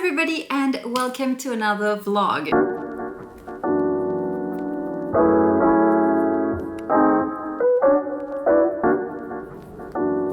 everybody and welcome to another vlog.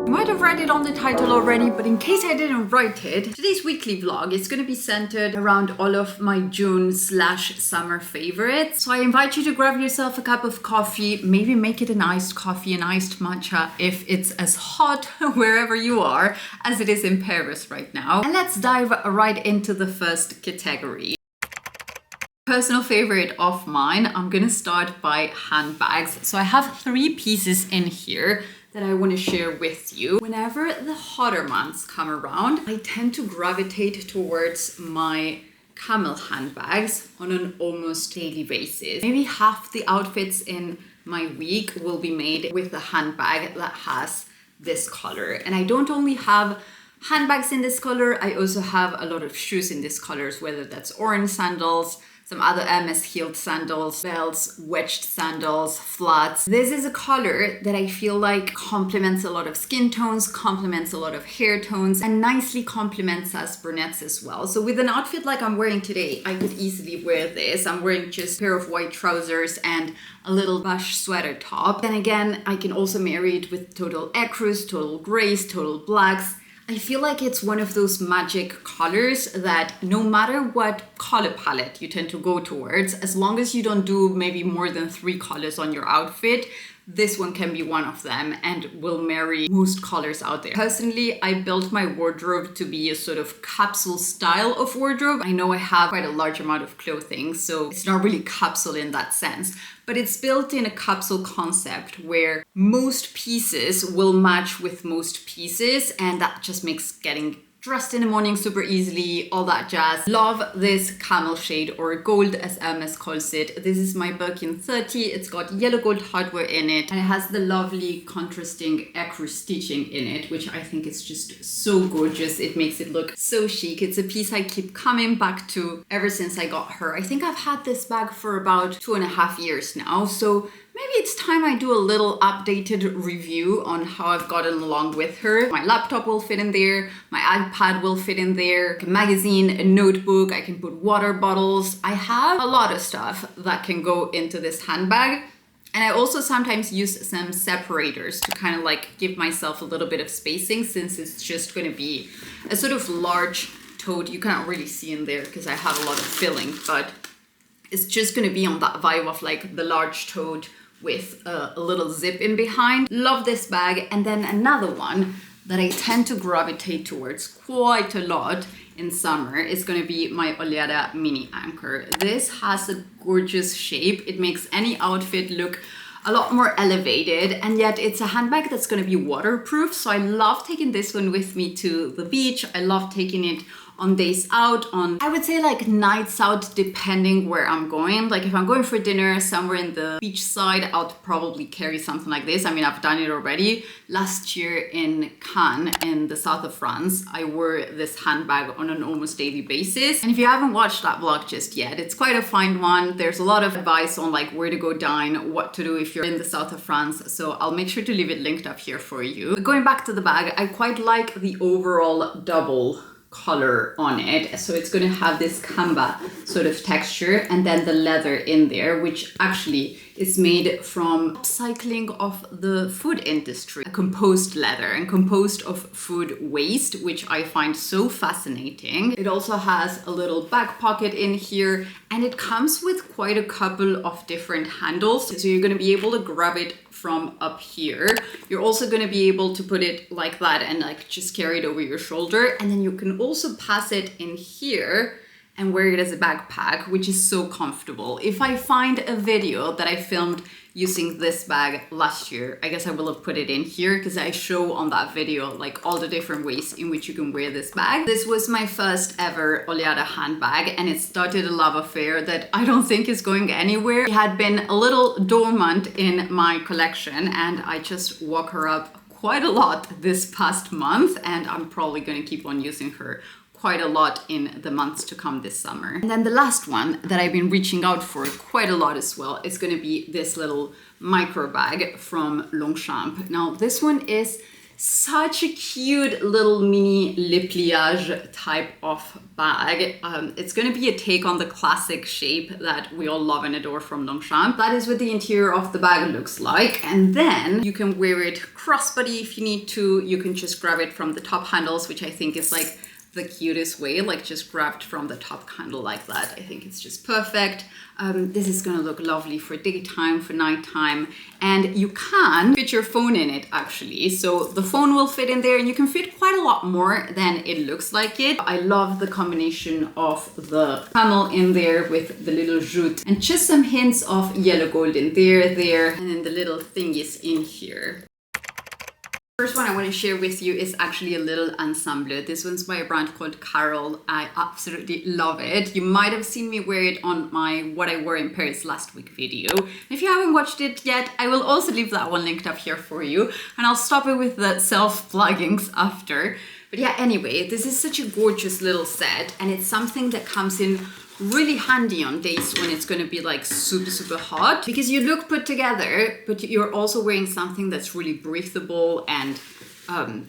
You might have read it on the title already, but in case I didn't write it, today's weekly vlog is going to be centered around all of my June/summer favorites. So I invite you to grab yourself a cup of coffee, maybe make it an iced coffee, an iced matcha if it's as hot wherever you are as it is in Paris right now. And let's dive right into the first category. Personal favorite of mine, I'm gonna start by handbags. So I have 3 pieces in here that I want to share with you. Whenever the hotter months come around, I tend to gravitate towards my camel handbags on an almost daily basis. Maybe half the outfits in my week will be made with a handbag that has this color. And I don't only have handbags in this color, I also have a lot of shoes in this colors, whether that's orange sandals, some other Hermès heeled sandals, belts, wedged sandals, flats. This is a color that I feel like complements a lot of skin tones, complements a lot of hair tones, and nicely complements us brunettes as well. So with an outfit like I'm wearing today, I could easily wear this. I'm wearing just a pair of white trousers and a little bush sweater top. Then again, I can also marry it with total ecru's, total grays, total blacks. I feel like it's one of those magic colors that no matter what color palette you tend to go towards, as long as you don't do maybe more than 3 colors on your outfit, this one can be one of them and will marry most colors out there. Personally, I built my wardrobe to be a sort of capsule style of wardrobe. I know I have quite a large amount of clothing, so it's not really capsule in that sense, but it's built in a capsule concept where most pieces will match with most pieces, and that just makes getting dressed in the morning super easily, all that jazz. Love this camel shade, or gold as Hermès calls it. This is my Birkin 30. It's got yellow gold hardware in it, and it has the lovely contrasting ecru stitching in it, which I think is just so gorgeous. It makes it look so chic. It's a piece I keep coming back to ever since I got her. I think I've had this bag for about 2.5 years now, so maybe it's time I do a little updated review on how I've gotten along with her. My laptop will fit in there, my iPad will fit in there, a magazine, a notebook, I can put water bottles. I have a lot of stuff that can go into this handbag. And I also sometimes use some separators to kind of like give myself a little bit of spacing, since it's just going to be a sort of large tote. You can't really see in there because I have a lot of filling, but it's just going to be on that vibe of like the large tote with a little zip in behind. Love this bag. And then another one that I tend to gravitate towards quite a lot in summer is going to be my Oleada mini anchor. This has a gorgeous shape. It makes any outfit look a lot more elevated, and yet it's a handbag that's going to be waterproof. So I love taking this one with me to the beach. I love taking it on days out, on I would say like nights out, depending where I'm going. Like if I'm going for dinner somewhere in the beach side, I'll probably carry something like this. I mean, I've done it already. Last year in Cannes, in the south of France, I wore this handbag on an almost daily basis. And if you haven't watched that vlog just yet, it's quite a fine one. There's a lot of advice on like where to go dine, what to do if you're in the south of France. So I'll make sure to leave it linked up here for you. But going back to the bag, I quite like the overall double color on it. So it's going to have this camba sort of texture, and then the leather in there, which actually is made from upcycling of the food industry, a composed leather and composed of food waste, which I find so fascinating. It also has a little back pocket in here, and it comes with quite a couple of different handles. So you're going to be able to grab it from up here. You're also going to be able to put it like that and like just carry it over your shoulder. And then you can also pass it in here and wear it as a backpack, which is so comfortable. If I find a video that I filmed using this bag last year, I guess I will have put it in here because I show on that video like all the different ways in which you can wear this bag. This was my first ever Oleada handbag, and it started a love affair that I don't think is going anywhere. It had been a little dormant in my collection, and I just woke her up quite a lot this past month, and I'm probably going to keep on using her quite a lot in the months to come this summer. And then the last one that I've been reaching out for quite a lot as well is going to be this little micro bag from Longchamp. Now this one is Such a cute little mini le pliage type of bag. It's going to be a take on the classic shape that we all love and adore from Longchamp. That is what the interior of the bag looks like. And then you can wear it crossbody if you need to. You can just grab it from the top handles, which I think is like the cutest way, like just grabbed from the top handle like that. I think it's just perfect. This is gonna look lovely for daytime, for nighttime, and you can fit your phone in it actually. So the phone will fit in there and you can fit quite a lot more than it looks like it. I love the combination of the camel in there with the little jute and just some hints of yellow gold in there, and then the little thing is in here. First one I want to share with you is actually a little ensemble. This one's by a brand called Carol. I absolutely love it. You might have seen me wear it on my What I Wore in Paris last week video. If you haven't watched it yet, I will also leave that one linked up here for you. And I'll stop it with the self-pluggings after. But yeah, anyway, this is such a gorgeous little set. And it's something that comes in really handy on days when it's going to be like super hot, because you look put together, but you're also wearing something that's really breathable and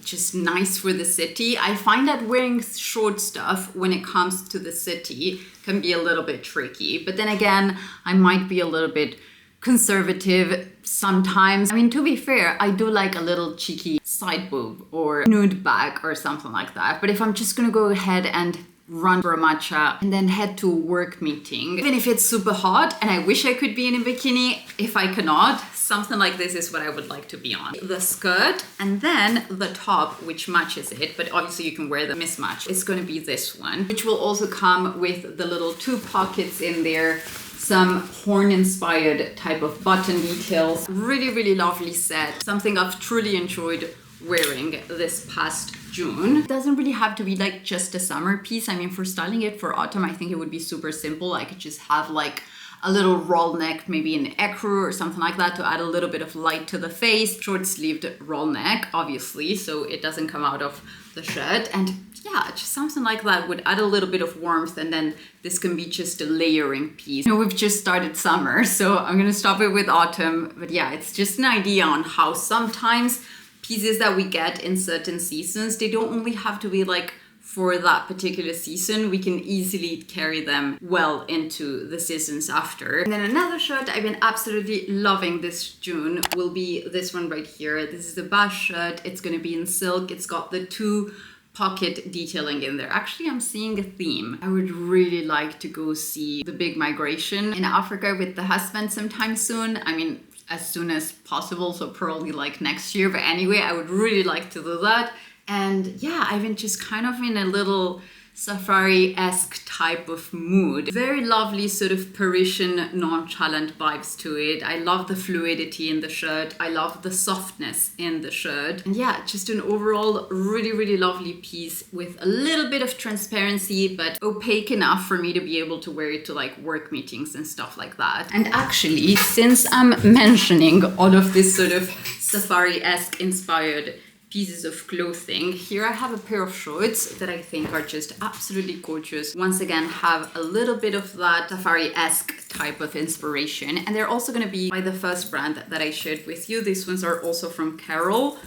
just nice for the city. I find that wearing short stuff when it comes to the city can be a little bit tricky, but then again, I might be a little bit conservative sometimes. I mean, to be fair, I do like a little cheeky side boob or nude bag or something like that, but if I'm just gonna go ahead and run for a matcha and then head to a work meeting, even if it's super hot and I wish I could be in a bikini, if I cannot, something like this is what I would like to be on. The skirt and then the top, which matches it, but obviously you can wear the mismatch. It's going to be this one, which will also come with the little 2 pockets in there, some horn inspired type of button details. Really lovely set, something I've truly enjoyed wearing this past June. It doesn't really have to be like just a summer piece. I mean, for styling it for autumn, I think it would be super simple. I could just have like a little roll neck, maybe an ecru or something like that to add a little bit of light to the face. Short sleeved roll neck, obviously, so it doesn't come out of the shirt. And yeah, just something like that would add a little bit of warmth, and then this can be just a layering piece. You know, we've just started summer, so I'm gonna stop it with autumn. But yeah, it's just an idea on how sometimes pieces that we get in certain seasons, they don't only have to be like for that particular season. We can easily carry them well into the seasons after. And then another shirt I've been absolutely loving this June will be this one right here. This is the Bash shirt. It's going to be in silk. It's got the 2 pocket detailing in there. Actually, I'm seeing a theme. I would really like to go see the big migration in Africa with the husband sometime soon. I mean, as soon as possible, so probably like next year, but anyway, I would really like to do that. And yeah, I've been just kind of in a little safari-esque type of mood. Very lovely sort of Parisian nonchalant vibes to it. I love the fluidity in the shirt. I love the softness in the shirt. And yeah, just an overall really lovely piece with a little bit of transparency, but opaque enough for me to be able to wear it to like work meetings and stuff like that. And actually, since I'm mentioning all of this sort of safari-esque inspired pieces of clothing, here I have a pair of shorts that I think are just absolutely gorgeous. Once again, have a little bit of that safari-esque type of inspiration, and they're also going to be by the first brand that I shared with you. These ones are also from Carol.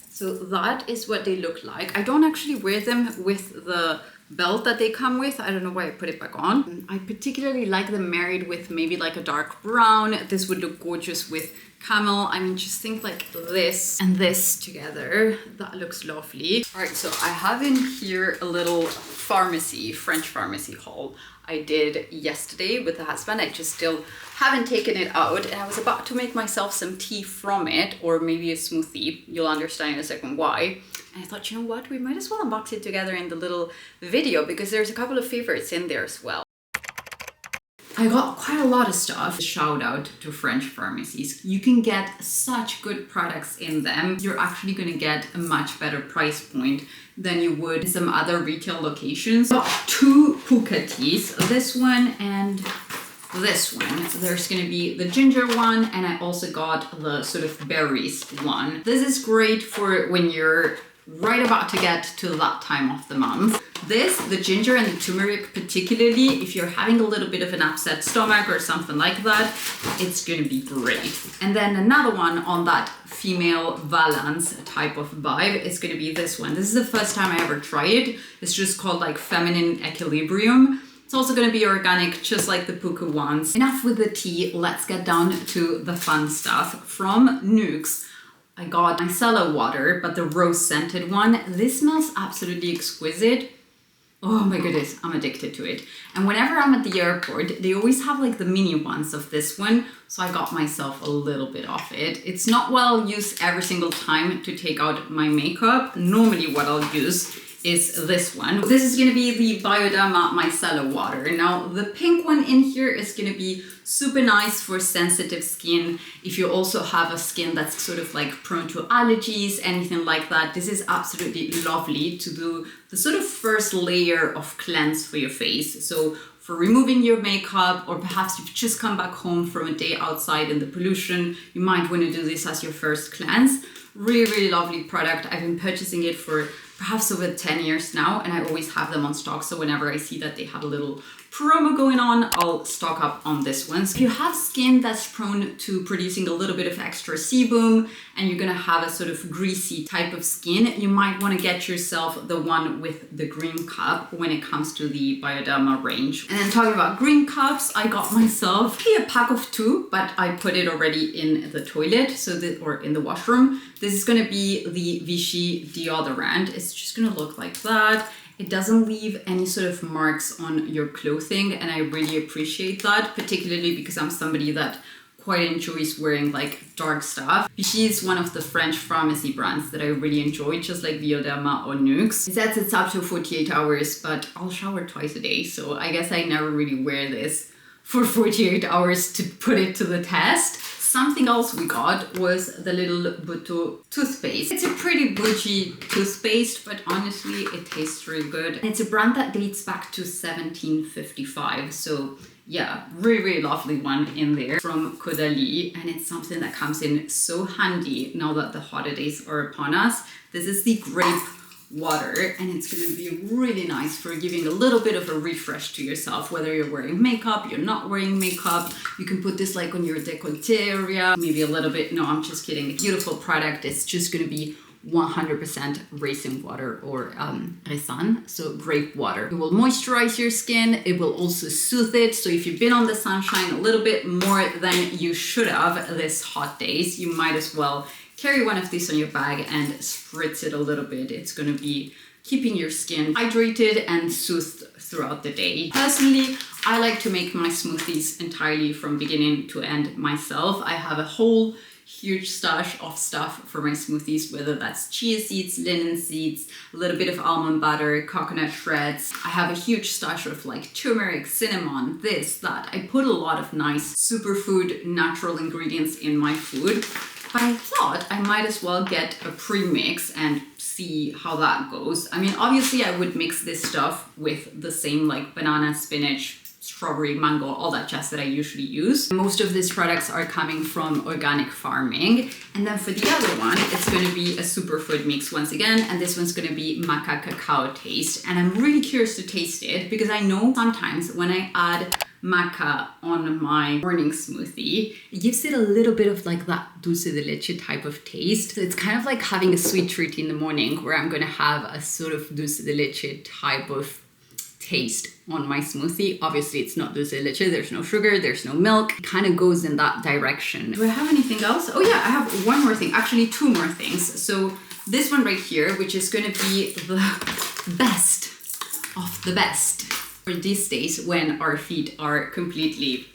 So that is what they look like. I don't actually wear them with the belt that they come with. I don't know why I put it back on. I particularly like them married with maybe like a dark brown. This would look gorgeous with camel. I mean, just think like this and this together. That looks lovely. All right, so I have in here a little French pharmacy haul I did yesterday with the husband. I just still haven't taken it out, and I was about to make myself some tea from it, or maybe a smoothie. You'll understand in a second why. And I thought, you know what, we might as well unbox it together in the little video, because there's a couple of favorites in there as well. I got quite a lot of stuff. Shout out to French pharmacies. You can get such good products in them. You're actually going to get a much better price point than you would in some other retail locations. I got 2 hookah teas, this one and this one. So there's going to be the ginger one, and I also got the sort of berries one. This is great for when you're right about to get to that time of the month. This, the ginger and the turmeric particularly, if you're having a little bit of an upset stomach or something like that, it's gonna be great. And then another one on that female valance type of vibe is gonna be this one. This is the first time I ever tried it. It's just called like Feminine Equilibrium. It's also gonna be organic, just like the Puka ones. Enough with the tea, let's get down to the fun stuff. From Nuxe, I got micellar water, but the rose scented one. This smells absolutely exquisite. Oh my goodness, I'm addicted to it. And whenever I'm at the airport, they always have like the mini ones of this one. So I got myself a little bit of it. It's not what I'll use every single time to take out my makeup. Normally what I'll use is this one. This is gonna be the Bioderma micellar water. Now the pink one in here is gonna be super nice for sensitive skin. If you also have a skin that's sort of like prone to allergies, anything like that, this is absolutely lovely to do the sort of first layer of cleanse for your face. So for removing your makeup, or perhaps you've just come back home from a day outside in the pollution, you might want to do this as your first cleanse. Really, really lovely product. I've been purchasing it for perhaps over 10 years now, and I always have them on stock. So whenever I see that they have a little promo going on, I'll stock up on this one. So if you have skin that's prone to producing a little bit of extra sebum, and you're gonna have a sort of greasy type of skin, you might wanna get yourself the one with the green cup when it comes to the Bioderma range. And then talking about green cups, I got myself a pack of 2, but I put it already in the toilet, or in the washroom. This is gonna be the Vichy deodorant. It's just gonna look like that. It doesn't leave any sort of marks on your clothing, and I really appreciate that, particularly because I'm somebody that quite enjoys wearing like dark stuff. Vichy is one of the French pharmacy brands that I really enjoy, just like Bioderma or Nuxe. It says it's up to 48 hours, but I'll shower twice a day, so I guess I never really wear this for 48 hours to put it to the test. Something else we got was the little Buto toothpaste. It's a pretty bougie toothpaste, but honestly, it tastes really good. And it's a brand that dates back to 1755. So yeah, really, really lovely one in there from Caudalie. And it's something that comes in so handy now that the holidays are upon us. This is the grape water, and it's going to be really nice for giving a little bit of a refresh to yourself, whether you're wearing makeup, you're not wearing makeup. You can put this like on your décolleté area, maybe a little bit. No, I'm just kidding. Beautiful product. It's just going to be 100% raisin water or raisin, so grape water. It will moisturize your skin. It will also soothe it. So if you've been on the sunshine a little bit more than you should have this hot days, you might as well carry one of these on your bag and spritz it a little bit. It's going to be keeping your skin hydrated and soothed throughout the day. Personally, I like to make my smoothies entirely from beginning to end myself. I have a whole huge stash of stuff for my smoothies, whether that's chia seeds, linen seeds, a little bit of almond butter, coconut shreds. I have a huge stash of like turmeric, cinnamon, this, that. I put a lot of nice superfood natural ingredients in my food. But I thought I might as well get a pre-mix and see how that goes. I mean, obviously I would mix this stuff with the same like banana, spinach, strawberry, mango, all that jazz that I usually use. Most of these products are coming from organic farming. And then for the other one, it's going to be a superfood mix once again. And this one's going to be maca cacao taste. And I'm really curious to taste it because I know sometimes when I add maca on my morning smoothie, it gives it a little bit of like that dulce de leche type of taste. So it's kind of like having a sweet treat in the morning where I'm going to have a sort of dulce de leche type of taste on my smoothie. Obviously it's not dulce de leche, there's no sugar, there's no milk. It kind of goes in that direction. Do I have anything else? Oh yeah, I have one more thing, actually 2 more things. So this one right here, which is going to be the best of the best for these days when our feet are completely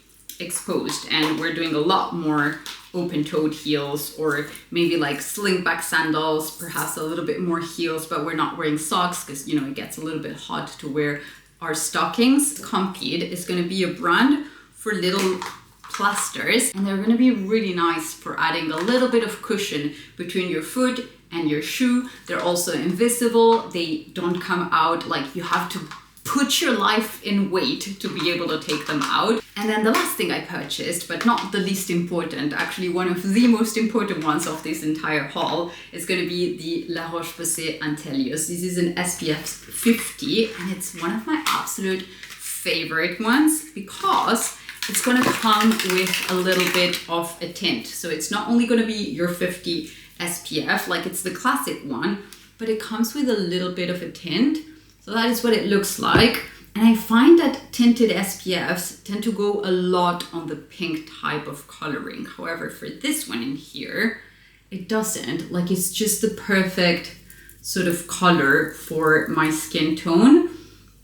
exposed and we're doing a lot more open-toed heels, or maybe like slingback sandals, perhaps a little bit more heels, but we're not wearing socks because, you know, it gets a little bit hot to wear our stockings. Compeed is going to be a brand for little plasters, and they're going to be really nice for adding a little bit of cushion between your foot and your shoe. They're also invisible. They don't come out like you have to put your life in weight to be able to take them out. And then the last thing I purchased, but not the least important, actually one of the most important ones of this entire haul, is going to be the La Roche-Posay Antelius. This is an SPF 50 and it's one of my absolute favorite ones because it's going to come with a little bit of a tint. So it's not only going to be your 50 SPF like it's the classic one, but it comes with a little bit of a tint. So that is what it looks like. And I find that tinted SPFs tend to go a lot on the pink type of coloring. However, for this one in here, it doesn't. Like, it's just the perfect sort of color for my skin tone.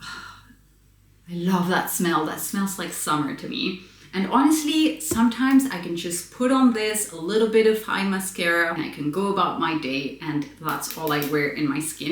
I love that smell. That smells like summer to me. And honestly, sometimes I can just put on this, a little bit of eye mascara, and I can go about my day, and that's all I wear in my skin.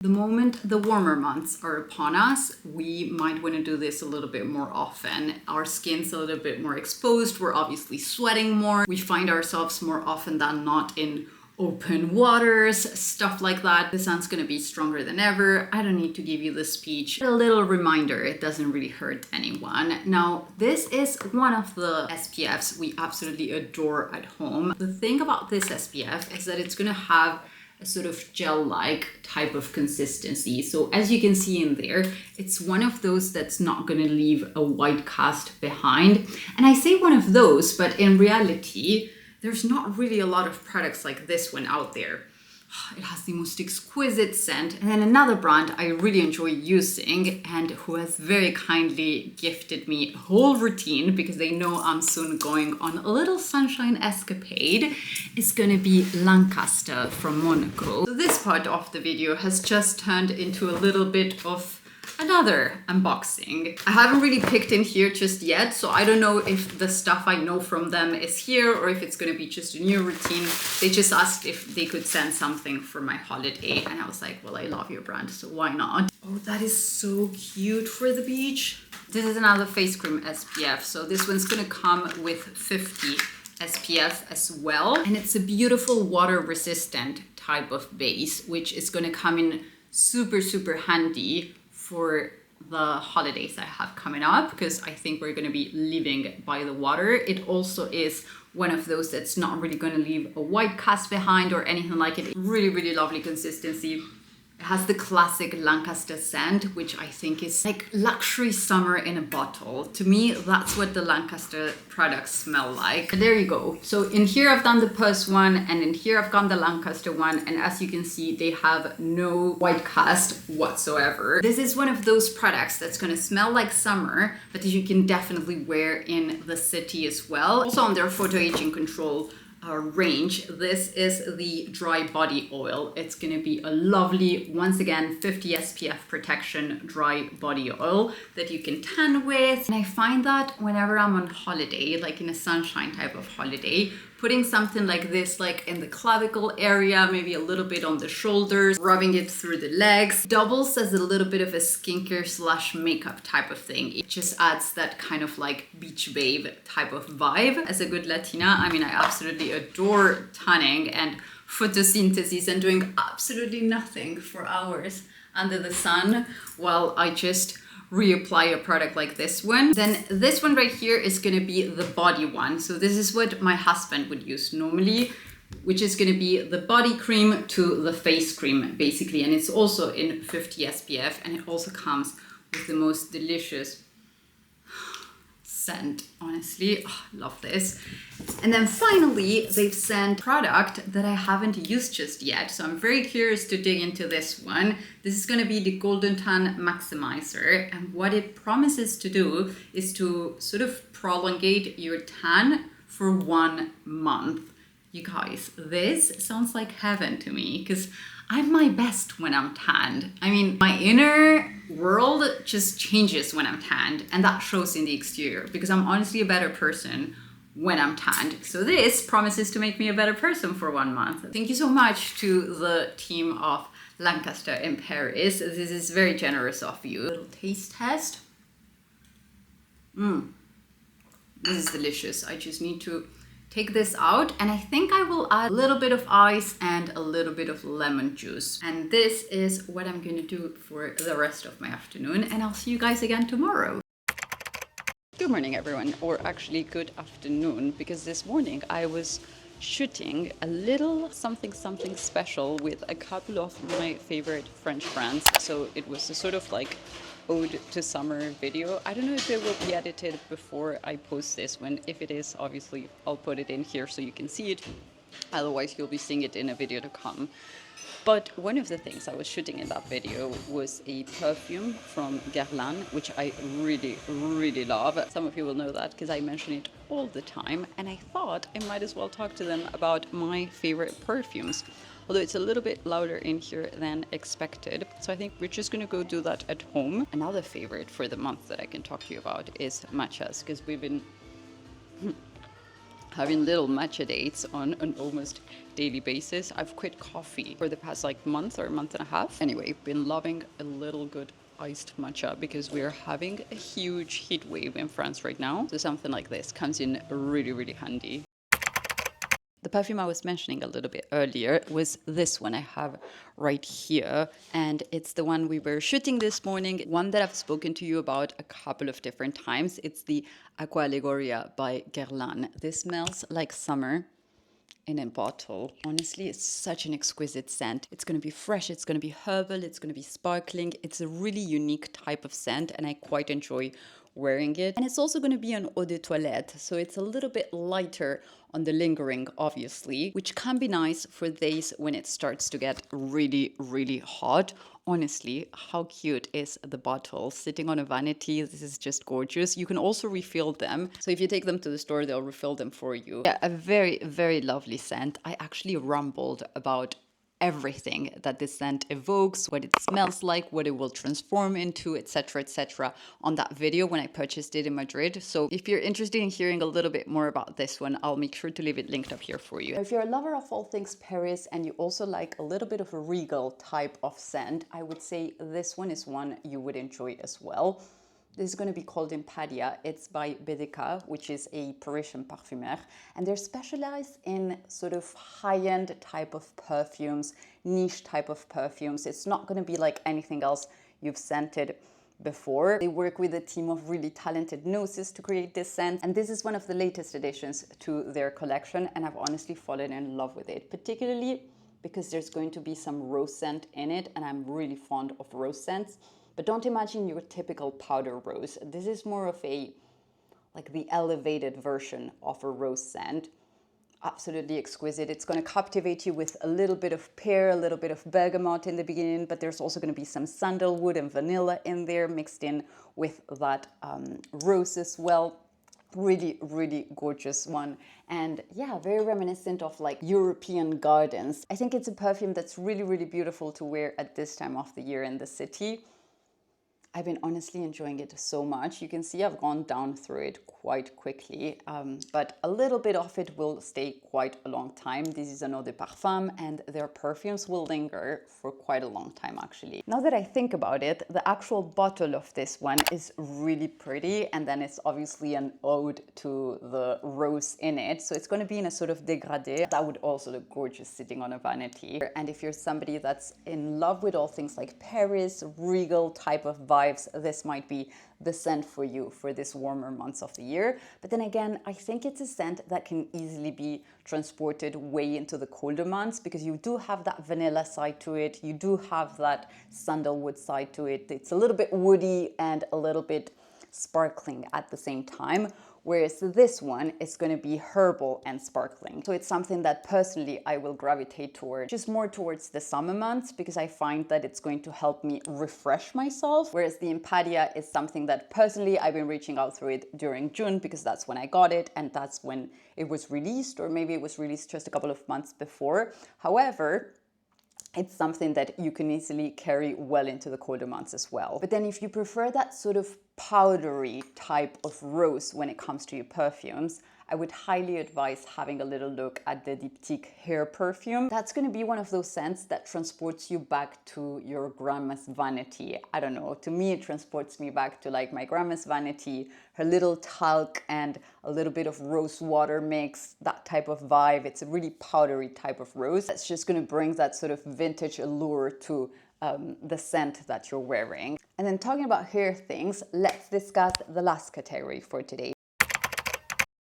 The moment the warmer months are upon us, we might want to do this a little bit more often. Our skin's a little bit more exposed. We're obviously sweating more. We find ourselves more often than not in open waters, stuff like that. The sun's gonna be stronger than ever. I don't need to give you the speech. A little reminder, it doesn't really hurt anyone. Now, this is one of the SPFs we absolutely adore at home. The thing about this SPF is that it's gonna have a sort of gel-like type of consistency. So as you can see in there, it's one of those that's not gonna leave a white cast behind. And I say one of those, but in reality, there's not really a lot of products like this one out there. It has the most exquisite scent. And then another brand I really enjoy using and who has very kindly gifted me a whole routine because they know I'm soon going on a little sunshine escapade is gonna be Lancaster from Monaco. So this part of the video has just turned into a little bit of another unboxing. I haven't really picked in here just yet, so I don't know if the stuff I know from them is here or if it's gonna be just a new routine. They just asked if they could send something for my holiday and I was like, well, I love your brand, so why not? Oh, that is so cute for the beach. This is another face cream SPF, so this one's gonna come with 50 SPF as well. And it's a beautiful water resistant type of base, which is gonna come in super, super handy for the holidays I have coming up because I think we're going to be living by the water. It also is one of those that's not really going to leave a white cast behind or anything like it. Really, really lovely consistency. It has the classic Lancaster scent, which I think is like luxury summer in a bottle. To me, that's what the Lancaster products smell like. There you go. So in here I've done the Purse one and in here I've done the Lancaster one. And as you can see, they have no white cast whatsoever. This is one of those products that's gonna smell like summer, but that you can definitely wear in the city as well. Also on their photo aging control range, this is the dry body oil. It's going to be a lovely, once again, 50 SPF protection dry body oil that you can tan with. And I find that whenever I'm on holiday, like in a sunshine type of holiday, putting something like this, like in the clavicle area, maybe a little bit on the shoulders, rubbing it through the legs, doubles as a little bit of a skincare slash makeup type of thing. It just adds that kind of like beach babe type of vibe. As a good Latina, I mean, I absolutely adore tanning and photosynthesis and doing absolutely nothing for hours under the sun while I just reapply a product like this one. Then this one right here is going to be the body one. So this is what my husband would use normally, which is going to be the body cream to the face cream basically. And it's also in 50 SPF and it also comes with the most delicious scent, honestly. Oh, love this. And then finally, they've sent product that I haven't used just yet. So I'm very curious to dig into this one. This is going to be the Golden Tan Maximizer. And what it promises to do is to sort of prolongate your tan for 1 month. You guys, this sounds like heaven to me because I'm my best when I'm tanned. I mean, my inner world just changes when I'm tanned, and that shows in the exterior because I'm honestly a better person when I'm tanned. So this promises to make me a better person for 1 month. Thank you so much to the team of Lancaster in Paris. This is very generous of you. A little taste test. This is delicious. I just need to take this out, and I think I will add a little bit of ice and a little bit of lemon juice. And this is what I'm gonna do for the rest of my afternoon, and I'll see you guys again tomorrow. Good morning, everyone, or actually good afternoon, because this morning I was shooting a little something special with a couple of my favorite French friends. So it was a sort of like ode to summer video. I don't know if it will be edited before I post this one. If it is, obviously I'll put it in here so you can see it. Otherwise you'll be seeing it in a video to come. But one of the things I was shooting in that video was a perfume from Guerlain, which I really love. Some of you will know that because I mention it all the time, and I thought I might as well talk to them about my favorite perfumes. Although it's a little bit louder in here than expected. So I think we're just gonna go do that at home. Another favorite for the month that I can talk to you about is matchas, because we've been having little matcha dates on an almost daily basis. I've quit coffee for the past like month or month and a half. Anyway, been loving a little good iced matcha because we're having a huge heat wave in France right now. So something like this comes in really handy. The perfume I was mentioning a little bit earlier was this one I have right here, and it's the one we were shooting this morning, one that I've spoken to you about a couple of different times. It's the Aqua Allegoria by Guerlain. This smells like summer in a bottle. Honestly, it's such an exquisite scent. It's going to be fresh, it's going to be herbal, it's going to be sparkling. It's a really unique type of scent, and I quite enjoy wearing it. And it's also going to be an eau de toilette, so it's a little bit lighter on the lingering, obviously, which can be nice for days when it starts to get really hot. Honestly, how cute is the bottle sitting on a vanity? This is just gorgeous. You can also refill them. So if you take them to the store, they'll refill them for you. Yeah, a very lovely scent. I actually rumbled about everything that this scent evokes, what it smells like, what it will transform into, etc. on that video when I purchased it in Madrid. So if you're interested in hearing a little bit more about this one, I'll make sure to leave it linked up here for you. If you're a lover of all things Paris and you also like a little bit of a regal type of scent, I would say this one is one you would enjoy as well. This is going to be called Empadia. It's by BDK, which is a Parisian parfumeur, and they're specialized in sort of high-end type of perfumes, niche type of perfumes. It's not going to be like anything else you've scented before. They work with a team of really talented noses to create this scent, and this is one of the latest additions to their collection, and I've honestly fallen in love with it, particularly because there's going to be some rose scent in it, and I'm really fond of rose scents. But don't imagine your typical powder rose. This is more of a, like the elevated version of a rose scent. Absolutely exquisite. It's going to captivate you with a little bit of pear, a little bit of bergamot in the beginning, but there's also going to be some sandalwood and vanilla in there mixed in with that rose as well. Really gorgeous one, and yeah, very reminiscent of like European gardens. I think it's a perfume that's really beautiful to wear at this time of the year in the city. I've been honestly enjoying it so much. You can see I've gone down through it quite quickly, but a little bit of it will stay quite a long time. This is an eau de parfum, and their perfumes will linger for quite a long time actually. Now that I think about it, the actual bottle of this one is really pretty, and then it's obviously an ode to the rose in it. So it's going to be in a sort of dégradé. That would also look gorgeous sitting on a vanity. And if you're somebody that's in love with all things like Paris, regal type of vibes, this might be the scent for you for this warmer months of the year. But then again, I think it's a scent that can easily be transported way into the colder months, because you do have that vanilla side to it, you do have that sandalwood side to it. It's a little bit woody and a little bit sparkling at the same time, whereas this one is going to be herbal and sparkling. So it's something that personally I will gravitate towards, just more towards the summer months, because I find that it's going to help me refresh myself, whereas the Empadia is something that personally I've been reaching out through it during June, because that's when I got it and that's when it was released, or maybe it was released just a couple of months before. However, it's something that you can easily carry well into the colder months as well. But then if you prefer that sort of powdery type of rose when it comes to your perfumes, I would highly advise having a little look at the Diptyque hair perfume. That's going to be one of those scents that transports you back to your grandma's vanity. I don't know, to me it transports me back to like my grandma's vanity, her little talc and a little bit of rose water mix, that type of vibe. It's a really powdery type of rose that's just going to bring that sort of vintage allure to the scent that you're wearing. And then talking about hair things, let's discuss the last category for today.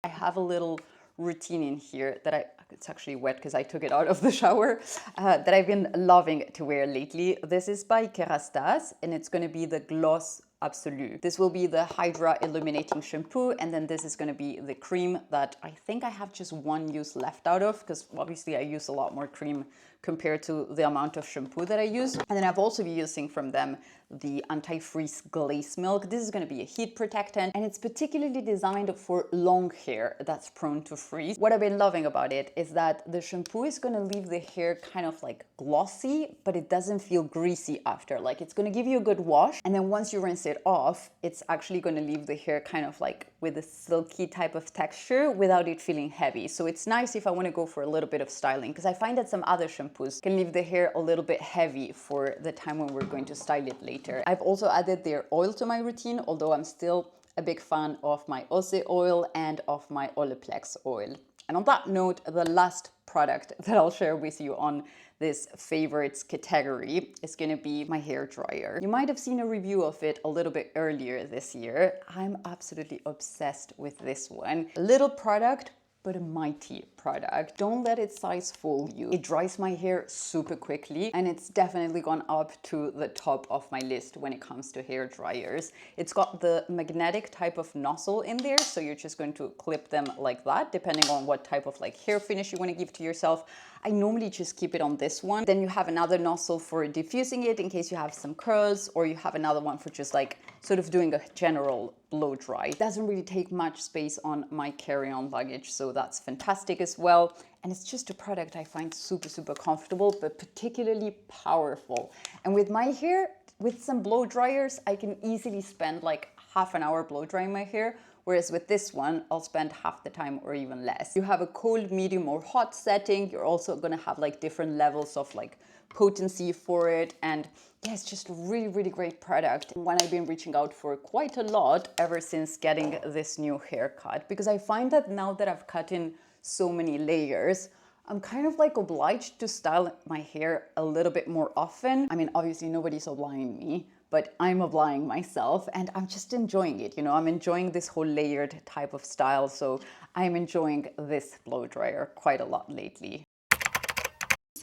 I have a little routine in here that it's actually wet because I took it out of the shower, that I've been loving to wear lately. This is by Kerastase and it's going to be the Gloss Absolu. This will be the Hydra Illuminating Shampoo, and then this is going to be the cream that I think I have just one use left out of, because obviously I use a lot more cream compared to the amount of shampoo that I use. And then I've also been using from them the anti-freeze glaze milk. This is going to be a heat protectant and it's particularly designed for long hair that's prone to freeze. What I've been loving about it is that the shampoo is going to leave the hair kind of like glossy, but it doesn't feel greasy after. Like, it's going to give you a good wash, and then once you rinse it off, it's actually going to leave the hair kind of like with a silky type of texture without it feeling heavy. So it's nice if I want to go for a little bit of styling, because I find that some other shampoos can leave the hair a little bit heavy for the time when we're going to style it later. I've also added their oil to my routine, although I'm still a big fan of my Ose oil and of my Olaplex oil. And on that note, the last product that I'll share with you on this favorites category is going to be my hair dryer. You might have seen a review of it a little bit earlier this year. I'm absolutely obsessed with this one. A little product, but a mighty product. Don't let its size fool you. It dries my hair super quickly, and it's definitely gone up to the top of my list when it comes to hair dryers. It's got the magnetic type of nozzle in there, so you're just going to clip them like that, depending on what type of like hair finish you want to give to yourself. I normally just keep it on this one. Then you have another nozzle for diffusing it in case you have some curls, or you have another one for just like sort of doing a general blow dry. It doesn't really take much space on my carry-on luggage, so that's fantastic as well. And it's just a product I find super, super comfortable, but particularly powerful. And with my hair, with some blow dryers, I can easily spend like half an hour blow drying my hair. Whereas with this one, I'll spend half the time or even less. You have a cold, medium, or hot setting. You're also gonna have like different levels of like potency for it. And yeah, it's just a really, really great product. And one I've been reaching out for quite a lot ever since getting this new haircut, because I find that now that I've cut in so many layers, I'm kind of like obliged to style my hair a little bit more often. I mean, obviously nobody's obliging me, but I'm applying myself and I'm just enjoying it. You know, I'm enjoying this whole layered type of style. So I'm enjoying this blow dryer quite a lot lately.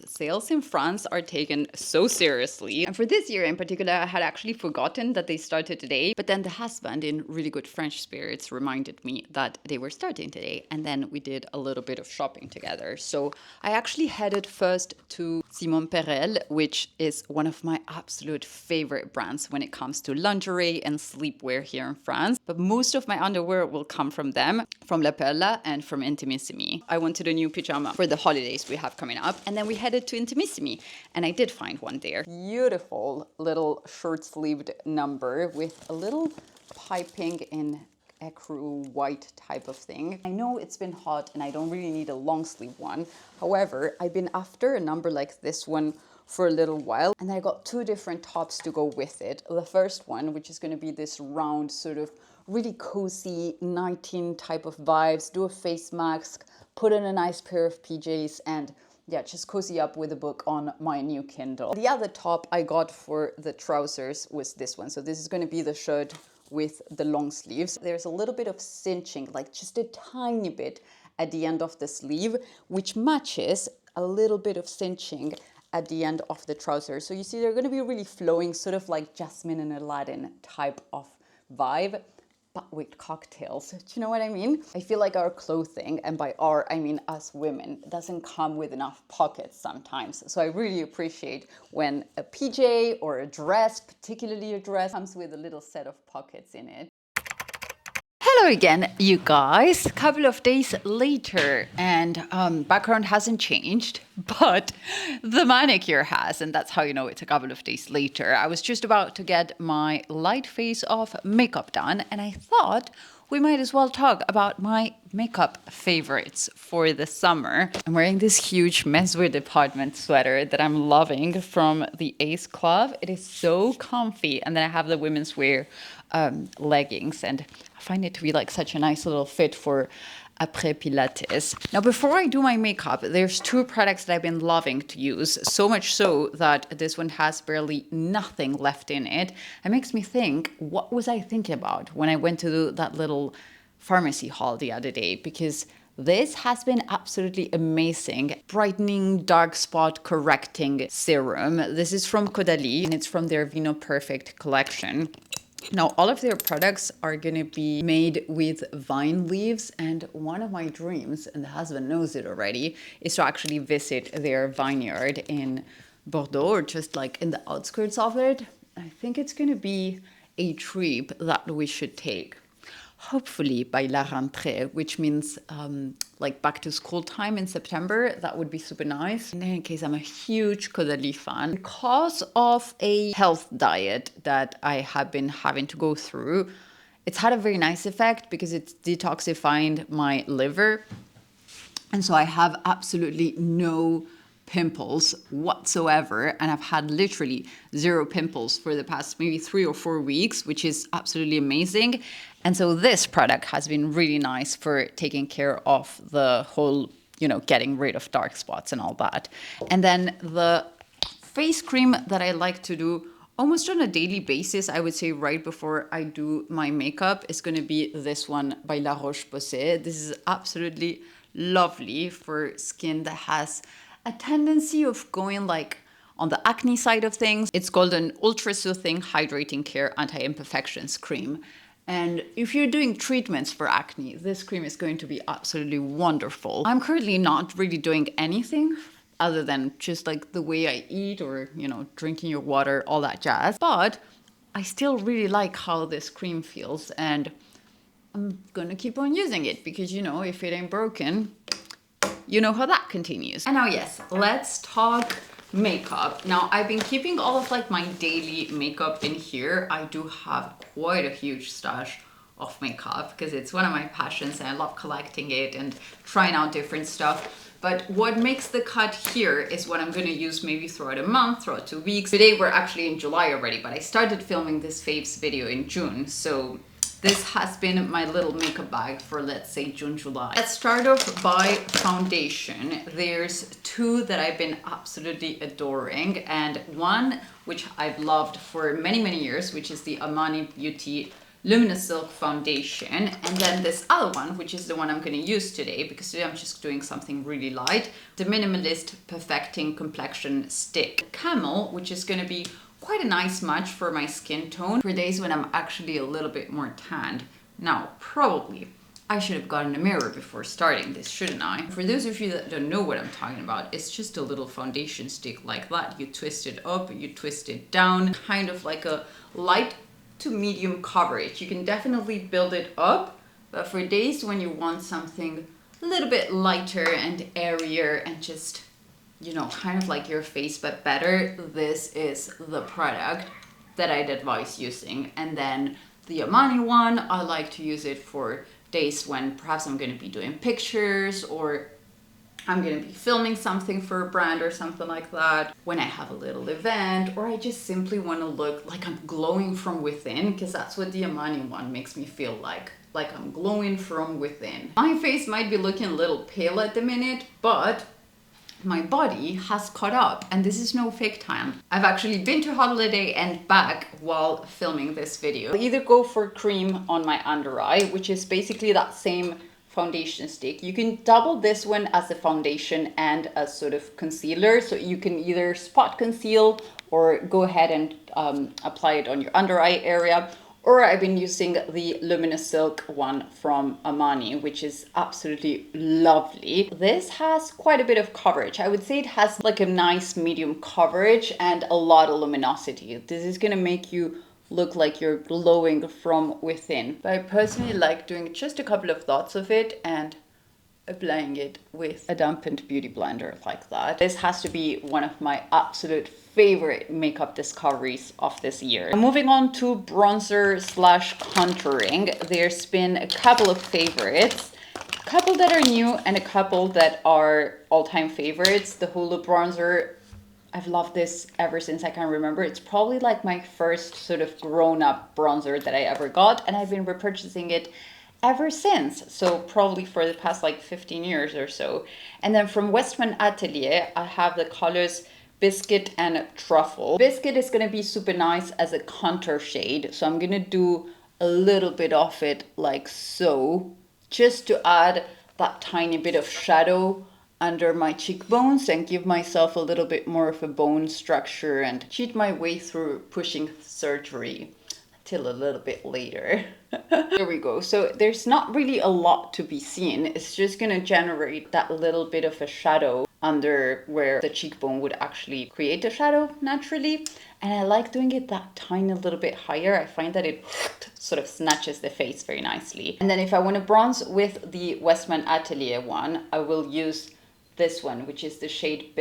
Sales in France are taken so seriously. And for this year in particular, I had actually forgotten that they started today. But then the husband, in really good French spirits, reminded me that they were starting today. And then we did a little bit of shopping together. So I actually headed first to Simon Perel, which is one of my absolute favorite brands when it comes to lingerie and sleepwear here in France. But most of my underwear will come from them, from La Perla and from Intimissimi. I wanted a new pyjama for the holidays we have coming up. And then we headed to Intimissimi, and I did find one there. Beautiful little short-sleeved number with a little piping in ecru white type of thing. I know it's been hot and I don't really need a long sleeve one. However, I've been after a number like this one for a little while, and I got two different tops to go with it. The first one, which is going to be this round sort of really cozy 19 type of vibes, do a face mask, put in a nice pair of PJs, and yeah, just cozy up with a book on my new Kindle. The other top I got for the trousers was this one. So this is going to be the shirt with the long sleeves. There's a little bit of cinching, like just a tiny bit at the end of the sleeve, which matches a little bit of cinching at the end of the trousers. So you see they're going to be really flowing, sort of like Jasmine and Aladdin type of vibe, but with cocktails. Do you know what I mean? I feel like our clothing, and by our, I mean us women, doesn't come with enough pockets sometimes. So I really appreciate when a PJ or a dress, particularly a dress, comes with a little set of pockets in it. Hello again, you guys. A couple of days later, and background hasn't changed, but the manicure has, and that's how you know it's a couple of days later. I was just about to get my light face off makeup done, and I thought, we might as well talk about my makeup favorites for the summer. I'm wearing this huge menswear department sweater that I'm loving from the Ace Club. It is so comfy. And then I have the women's wear leggings, and I find it to be like such a nice little fit for après Pilates. Now, before I do my makeup, there's two products that I've been loving to use, so much so that this one has barely nothing left in it. It makes me think, what was I thinking about when I went to that little pharmacy haul the other day? Because this has been absolutely amazing. Brightening, dark spot correcting serum. This is from Caudalie, and it's from their Vino Perfect collection. Now, all of their products are going to be made with vine leaves, and one of my dreams, and the husband knows it already, is to actually visit their vineyard in Bordeaux, or just like in the outskirts of it. I think it's going to be a trip that we should take. Hopefully by la rentrée, which means like back to school time in September. That would be super nice. In any case, I'm a huge Caudalie fan. Because of a health diet that I have been having to go through, it's had a very nice effect because it's detoxifying my liver. And so I have absolutely no pimples whatsoever, and I've had literally 0 pimples for the past maybe 3 or 4 weeks, which is absolutely amazing. And so this product has been really nice for taking care of the whole, getting rid of dark spots and all that. And then the face cream that I like to do almost on a daily basis, I would say right before I do my makeup, is going to be this one by La Roche-Posay. This is absolutely lovely for skin that has a tendency of going like on the acne side of things. It's called an ultra soothing hydrating care anti-imperfections cream. And if you're doing treatments for acne, this cream is going to be absolutely wonderful. I'm currently not really doing anything other than just like the way I eat or, drinking your water, all that jazz. But I still really like how this cream feels, and I'm gonna keep on using it because, if it ain't broken, you know how that continues. And now, yes, let's talk makeup. Now, I've been keeping all of like my daily makeup in here. I do have quite a huge stash of makeup because it's one of my passions and I love collecting it and trying out different stuff. But what makes the cut here is what I'm going to use maybe throughout a month, throughout 2 weeks. Today we're actually in July already, but I started filming this faves video in June. So this has been my little makeup bag for, let's say, June, July. Let's start off by foundation. There's 2 that I've been absolutely adoring, and one which I've loved for many, many years, which is the Armani Beauty Luminous Silk Foundation. And then this other one, which is the one I'm going to use today, because today I'm just doing something really light, the Minimalist Perfecting Complexion Stick Camel, which is going to be quite a nice match for my skin tone for days when I'm actually a little bit more tanned. Now, probably I should have gotten a mirror before starting this, shouldn't I? For those of you that don't know what I'm talking about, it's just a little foundation stick like that. You twist it up, you twist it down, kind of like a light to medium coverage. You can definitely build it up, but for days when you want something a little bit lighter and airier and just, kind of like your face but better, this is the product that I'd advise using. And then the Armani one, I like to use it for days when perhaps I'm going to be doing pictures or I'm going to be filming something for a brand or something like that, when I have a little event, or I just simply want to look like I'm glowing from within, because that's what the Armani one makes me feel like I'm glowing from within. My face might be looking a little pale at the minute, but my body has caught up, and this is no fake tan. I've actually been to holiday and back while filming this video. I either go for cream on my under eye, which is basically that same foundation stick. You can double this one as a foundation and a sort of concealer, so you can either spot conceal or go ahead and apply it on your under eye area. Or I've been using the Luminous Silk one from Armani, which is absolutely lovely. This has quite a bit of coverage. I would say it has like a nice medium coverage and a lot of luminosity. This is gonna make you look like you're glowing from within. But I personally like doing just a couple of dots of it and applying it with a dampened beauty blender like that. This has to be one of my absolute favorite makeup discoveries of this year. Moving on to bronzer slash contouring, there's been a couple of favorites. A couple that are new and a couple that are all-time favorites. The Hulu bronzer, I've loved this ever since I can remember. It's probably like my first sort of grown-up bronzer that I ever got, and I've been repurchasing it ever since. So probably for the past like 15 years or so. And then from Westman Atelier, I have the colors Biscuit and Truffle. Biscuit is gonna be super nice as a contour shade. So I'm gonna do a little bit of it like so, just to add that tiny bit of shadow under my cheekbones and give myself a little bit more of a bone structure and cheat my way through pushing surgery till a little bit later. There we go. So there's not really a lot to be seen. It's just gonna generate that little bit of a shadow under where the cheekbone would actually create a shadow naturally. And I like doing it that tiny little bit higher. I find that it sort of snatches the face very nicely. And then if I want to bronze with the Westman Atelier one, I will use this one, which is the shade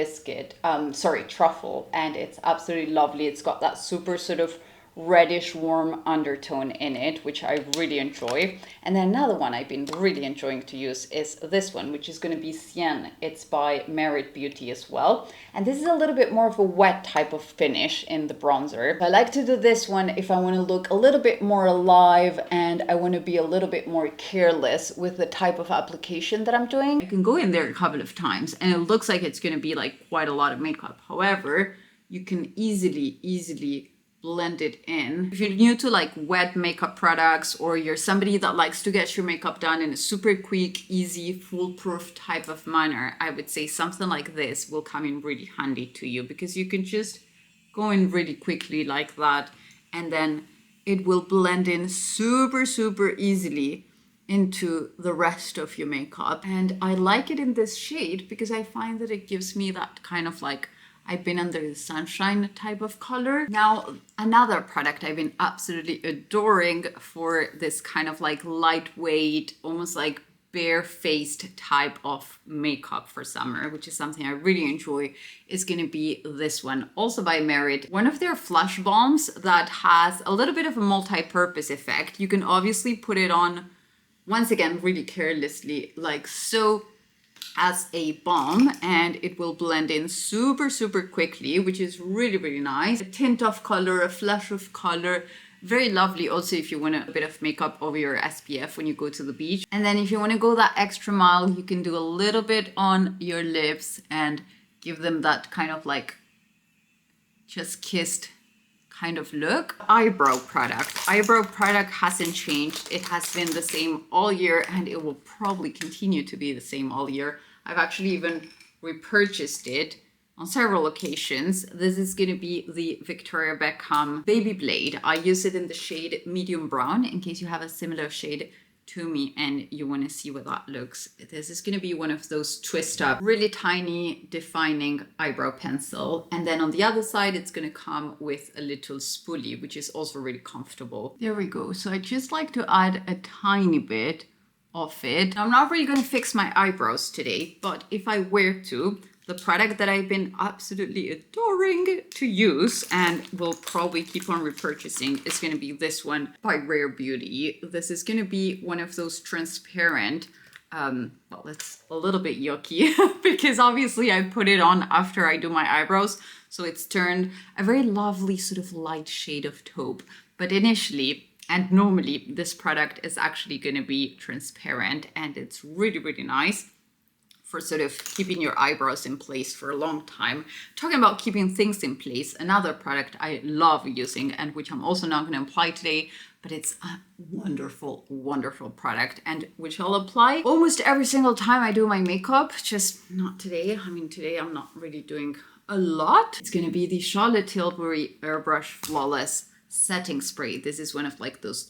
Truffle. And it's absolutely lovely. It's got that super sort of reddish warm undertone in it, which I really enjoy. And then another one I've been really enjoying to use is this one, which is going to be Cyan. It's by Merit Beauty as well, and this is a little bit more of a wet type of finish in the bronzer. I like to do this one if I want to look a little bit more alive and I want to be a little bit more careless with the type of application that I'm doing. I can go in there a couple of times and it looks like it's going to be like quite a lot of makeup. However, you can easily blend it in. If you're new to like wet makeup products, or you're somebody that likes to get your makeup done in a super quick, easy, foolproof type of manner, I would say something like this will come in really handy to you, because you can just go in really quickly like that, and then it will blend in super easily into the rest of your makeup. And I like it in this shade because I find that it gives me that kind of like I've been under the sunshine type of color. Now, another product I've been absolutely adoring for this kind of like lightweight, almost like bare-faced type of makeup for summer, which is something I really enjoy, is gonna be this one, also by Merit. One of their flush balms that has a little bit of a multi-purpose effect. You can obviously put it on, once again, really carelessly, like so, as a balm, and it will blend in super quickly, which is really nice. A tint of color, a flash of color, very lovely also if you want a bit of makeup over your SPF when you go to the beach. And then if you want to go that extra mile, you can do a little bit on your lips and give them that kind of like just kissed kind of look. Eyebrow product hasn't changed. It has been the same all year, and it will probably continue to be the same all year. I've actually even repurchased it on several occasions. This is going to be the Victoria Beckham Baby Blade. I use it in the shade medium brown, in case you have a similar shade to me and you want to see what that looks. This is going to be one of those twist up, really tiny defining eyebrow pencil. And then on the other side, it's going to come with a little spoolie, which is also really comfortable. There we go. So I just like to add a tiny bit of it. I'm not really going to fix my eyebrows today, but if I were to, the product that I've been absolutely adoring to use and will probably keep on repurchasing is going to be this one by Rare Beauty. This is going to be one of those transparent, well, it's a little bit yucky because obviously I put it on after I do my eyebrows. So it's turned a very lovely sort of light shade of taupe. But initially, and normally, this product is actually going to be transparent, and it's really nice for sort of keeping your eyebrows in place for a long time. Talking about keeping things in place, another product I love using, and which I'm also not going to apply today, but it's a wonderful product, and which I'll apply almost every single time I do my makeup, just not today. I mean, today I'm not really doing a lot. It's going to be the Charlotte Tilbury Airbrush Flawless Setting Spray. This is one of like those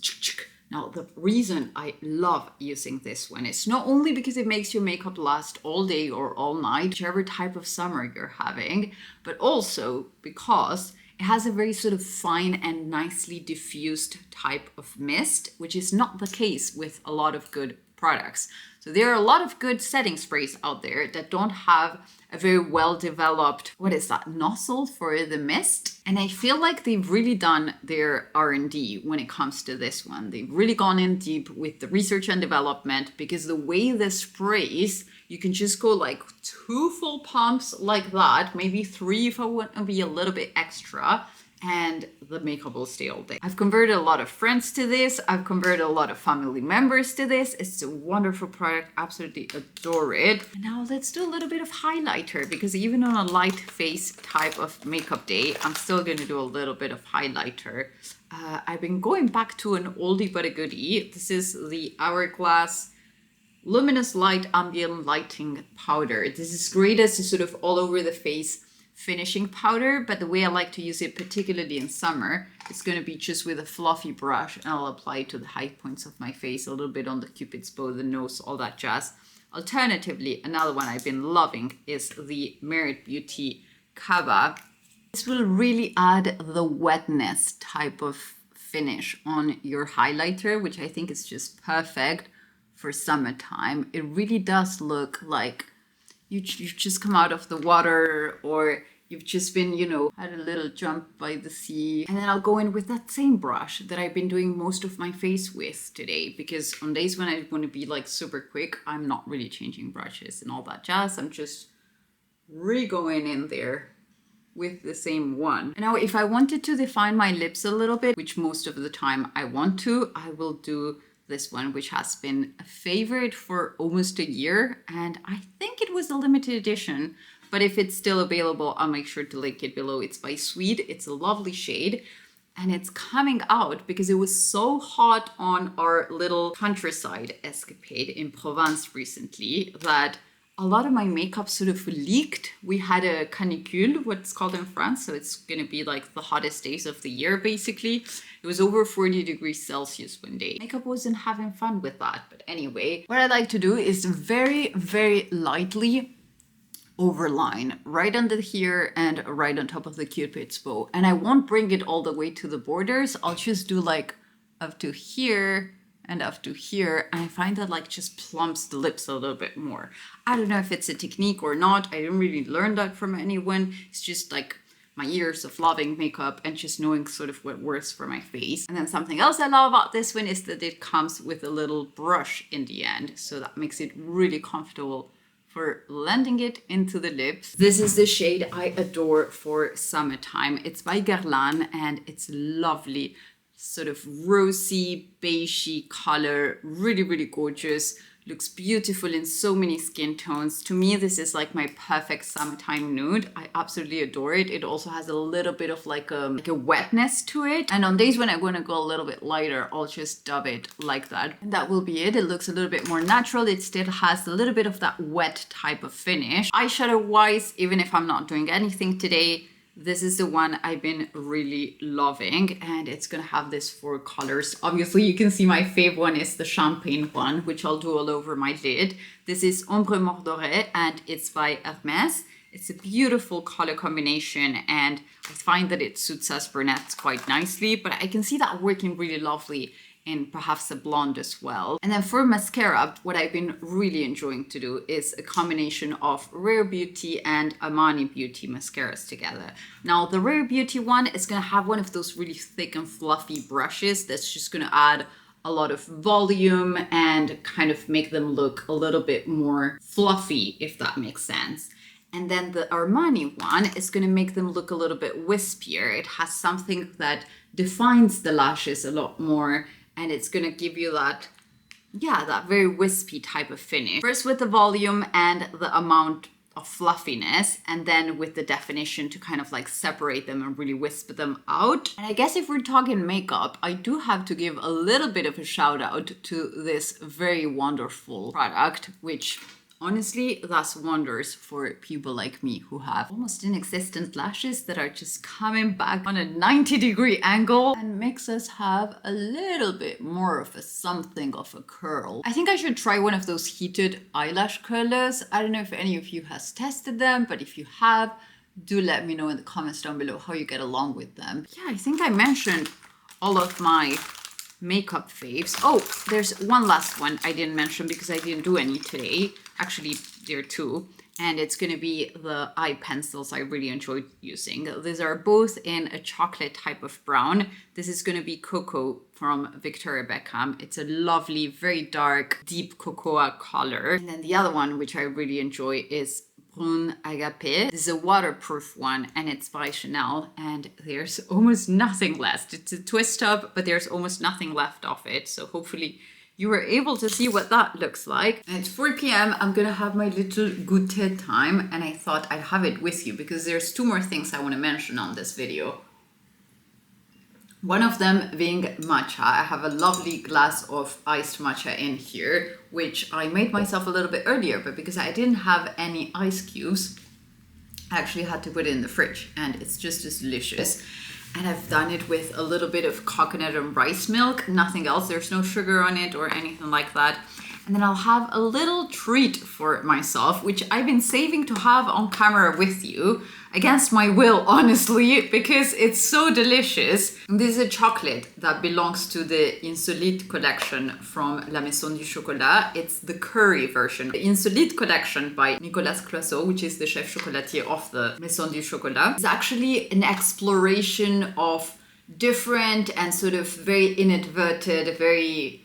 Now, the reason I love using this one is not only because it makes your makeup last all day or all night, whichever type of summer you're having, but also because it has a very sort of fine and nicely diffused type of mist, which is not the case with a lot of good products. So there are a lot of good setting sprays out there that don't have a very well developed, what is that, nozzle for the mist. And I feel like they've really done their R&D when it comes to this one. They've really gone in deep with the research and development, because the way this sprays, you can just go like 2 full pumps like that, maybe 3 if I want to be a little bit extra, and the makeup will stay all day. I've converted a lot of friends to this. I've converted a lot of family members to this. It's a wonderful product. Absolutely adore it. And now let's do a little bit of highlighter, because even on a light face type of makeup day, I'm still going to do a little bit of highlighter. I've been going back to an oldie but a goodie. This is the Hourglass Luminous Light Ambient Lighting Powder. This is great as a sort of all over the face finishing powder, but the way I like to use it, particularly in summer, it's going to be just with a fluffy brush, and I'll apply it to the high points of my face, a little bit on the cupid's bow, the nose, all that jazz. Alternatively, another one I've been loving is the Merit Beauty Kava. This will really add the wetness type of finish on your highlighter, which I think is just perfect for summertime. It really does look like you've just come out of the water, or you've just been, you know, had a little jump by the sea. And then I'll go in with that same brush that I've been doing most of my face with today, because on days when I want to be like super quick, I'm not really changing brushes and all that jazz. I'm just really going in there with the same one. Now, if I wanted to define my lips a little bit, which most of the time I want to, I will do this one, which has been a favorite for almost a year, and I think it was a limited edition, but if it's still available, I'll make sure to link it below. It's by Sweet. It's a lovely shade, and it's coming out because it was so hot on our little countryside escapade in Provence recently that a lot of my makeup sort of leaked. We had a canicule, what's called in France, so it's gonna be like the hottest days of the year, basically. It was over 40 degrees Celsius one day. Makeup wasn't having fun with that, but anyway, what I like to do is very, very lightly overline right under here and right on top of the cupid's bow. And I won't bring it all the way to the borders. I'll just do like up to here and up to here, and I find that like just plumps the lips a little bit more. I don't know if it's a technique or not. I didn't really learn that from anyone. It's just like my years of loving makeup and just knowing sort of what works for my face. And then something else I love about this one is that it comes with a little brush in the end, so that makes it really comfortable for blending it into the lips. This is the shade I adore for summertime. It's by Guerlain, and it's lovely, sort of rosy, beigey color, really, really gorgeous. Looks beautiful in so many skin tones. To me, this is like my perfect summertime nude. I absolutely adore it. It also has a little bit of like a wetness to it. And on days when I want to go a little bit lighter, I'll just dub it like that. And that will be it. It looks a little bit more natural. It still has a little bit of that wet type of finish. Eyeshadow wise, even if I'm not doing anything today, this is the one I've been really loving, and it's gonna have this 4 colors. Obviously, you can see my fave one is the champagne one, which I'll do all over my lid. This is Ombre Mordoré, and it's by Hermès. It's a beautiful color combination, and I find that it suits us brunettes quite nicely, but I can see that working really lovely in perhaps a blonde as well. And then for mascara, what I've been really enjoying to do is a combination of Rare Beauty and Armani Beauty mascaras together. Now, the Rare Beauty one is gonna have one of those really thick and fluffy brushes that's just gonna add a lot of volume and kind of make them look a little bit more fluffy, if that makes sense. And then the Armani one is going to make them look a little bit wispier. It has something that defines the lashes a lot more, and it's going to give you that, yeah, that very wispy type of finish. First with the volume and the amount of fluffiness, and then with the definition to kind of like separate them and really whisper them out. And I guess if we're talking makeup, I do have to give a little bit of a shout out to this very wonderful product, which honestly does wonders for people like me who have almost inexistent lashes that are just coming back on a 90-degree angle and makes us have a little bit more of a something of a curl. I think I should try one of those heated eyelash curlers. I don't know if any of you has tested them, but if you have, do let me know in the comments down below how you get along with them. Yeah, I think I mentioned all of my makeup faves. Oh, there's one last one I didn't mention because I didn't do any today. Actually, there are two. And it's going to be the eye pencils I really enjoyed using. These are both in a chocolate type of brown. This is going to be Cocoa from Victoria Beckham. It's a lovely, very dark, deep cocoa color. And then the other one, which I really enjoy, is Brun Agapé. This is a waterproof one and it's by Chanel, and there's almost nothing left. It's a twist up, but there's almost nothing left of it. So hopefully you were able to see what that looks like. And it's 4 p.m. I'm gonna have my little goûter time, and I thought I'd have it with you because there's two more things I want to mention on this video. One of them being matcha. I have a lovely glass of iced matcha in here, which I made myself a little bit earlier, but because I didn't have any ice cubes, I actually had to put it in the fridge, and it's just as delicious. And I've done it with a little bit of coconut and rice milk, nothing else. There's no sugar on it or anything like that. And then I'll have a little treat for myself, which I've been saving to have on camera with you, against my will, honestly, because it's so delicious. This is a chocolate that belongs to the Insolite collection from La Maison du Chocolat. It's the curry version. The Insolite collection by Nicolas Cloisot, which is the chef chocolatier of the Maison du Chocolat, is actually an exploration of different and sort of very inadvertent, very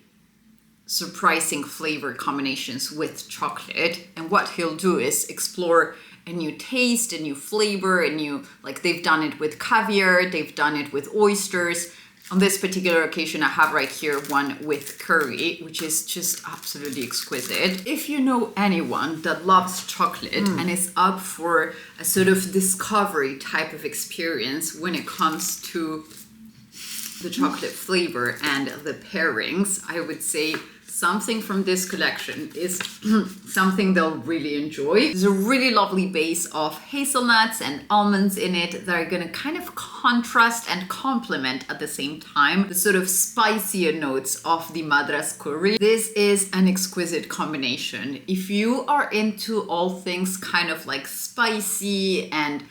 surprising flavor combinations with chocolate. And what he'll do is explore a new taste, a new flavor, a new, like they've done it with caviar, they've done it with oysters. On this particular occasion, I have right here one with curry, which is just absolutely exquisite. If you know anyone that loves chocolate and is up for a sort of discovery type of experience when it comes to the chocolate flavor and the pairings, I would say something from this collection is something they'll really enjoy. There's a really lovely base of hazelnuts and almonds in it that are gonna kind of contrast and complement at the same time the sort of spicier notes of the Madras curry. This is an exquisite combination. If you are into all things kind of like spicy, and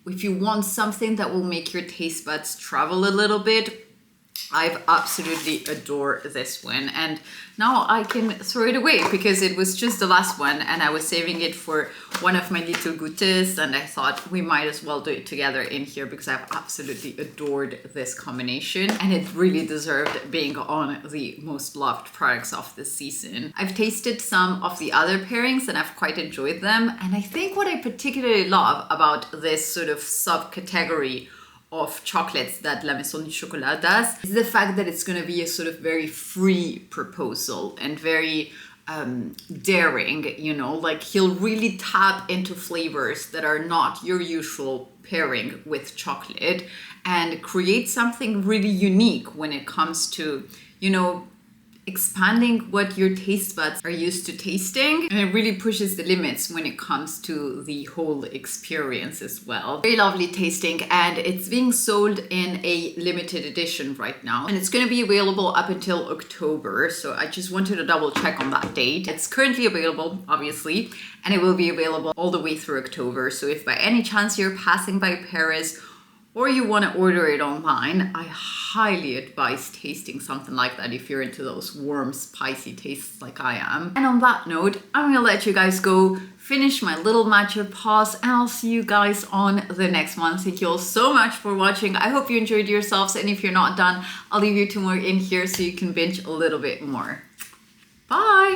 if you want something that will make your taste buds travel a little bit, I've absolutely adored this one, and now I can throw it away because it was just the last one and I was saving it for one of my little goûters, and I thought we might as well do it together in here because I've absolutely adored this combination and it really deserved being on the most loved products of the season. I've tasted some of the other pairings and I've quite enjoyed them, and I think what I particularly love about this sort of subcategory of chocolates that La Maison du Chocolat does is the fact that it's going to be a sort of very free proposal and very daring, you know, like he'll really tap into flavors that are not your usual pairing with chocolate and create something really unique when it comes to, you know, expanding what your taste buds are used to tasting, and it really pushes the limits when it comes to the whole experience as well. Very lovely tasting, and it's being sold in a limited edition right now, and it's going to be available up until October, so I just wanted to double check on that date. It's currently available, obviously, and it will be available all the way through October, so if by any chance you're passing by Paris or you want to order it online, I highly advise tasting something like that if you're into those warm, spicy tastes like I am. And on that note, I'm gonna let you guys go, finish my little matcha pause, and I'll see you guys on the next one. Thank you all so much for watching. I hope you enjoyed yourselves, and if you're not done, I'll leave you 2 more in here so you can binge a little bit more. Bye!